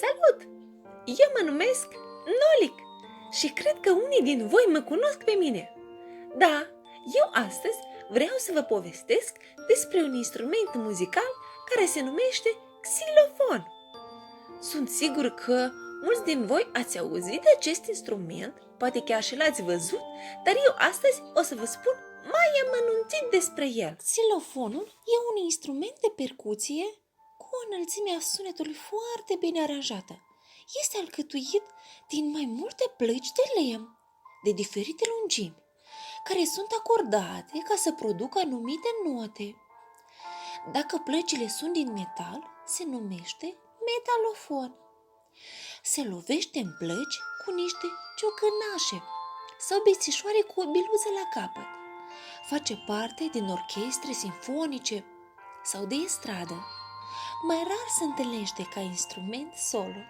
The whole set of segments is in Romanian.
Salut! Eu mă numesc Nolic și cred că unii din voi mă cunosc pe mine. Da, eu astăzi vreau să vă povestesc despre un instrument muzical care se numește xilofon. Sunt sigur că mulți din voi ați auzit de acest instrument, poate chiar și l-ați văzut, dar eu astăzi o să vă spun mai amănunțit despre el. Xilofonul e un instrument de percuție cu o înălțime a sunetului foarte bine aranjată. Este alcătuit din mai multe plăci de lemn, de diferite lungimi, care sunt acordate ca să producă anumite note. Dacă plăcile sunt din metal, se numește metalofon. Se lovește în plăci cu niște ciocănașe sau bețișoare cu o biluză la capăt. Face parte din orchestre sinfonice sau de estradă. Mai rar se întâlnește ca instrument solo.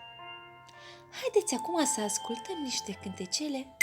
Haideți acum să ascultăm niște cântecele.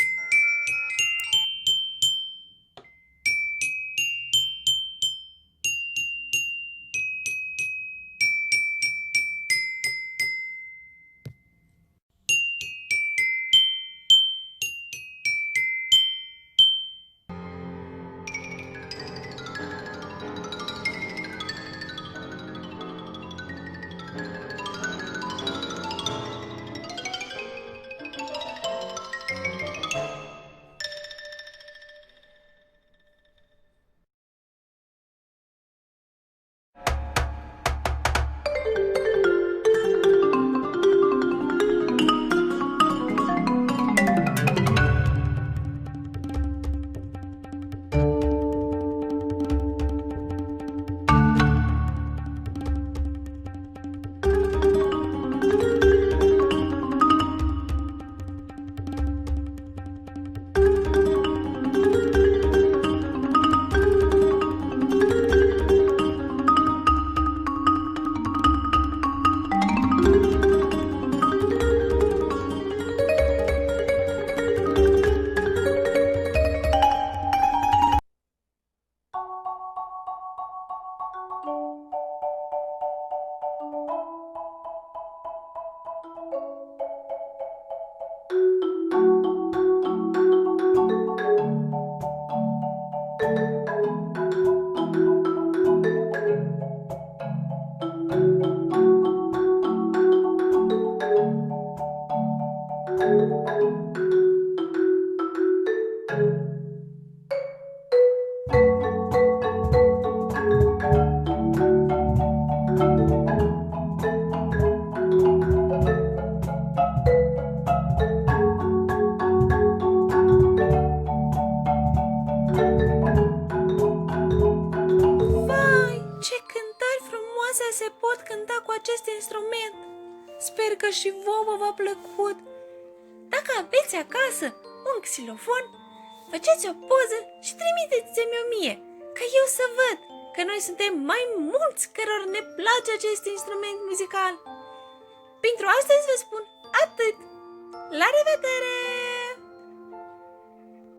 Se pot cânta cu acest instrument. Sper că și vouă v-a plăcut. Dacă aveți acasă un xilofon, faceți o poză și trimiteți-mi-o mie, ca eu să văd că noi suntem mai mulți cărora ne place acest instrument muzical. Pentru astăzi vă spun atât. La revedere!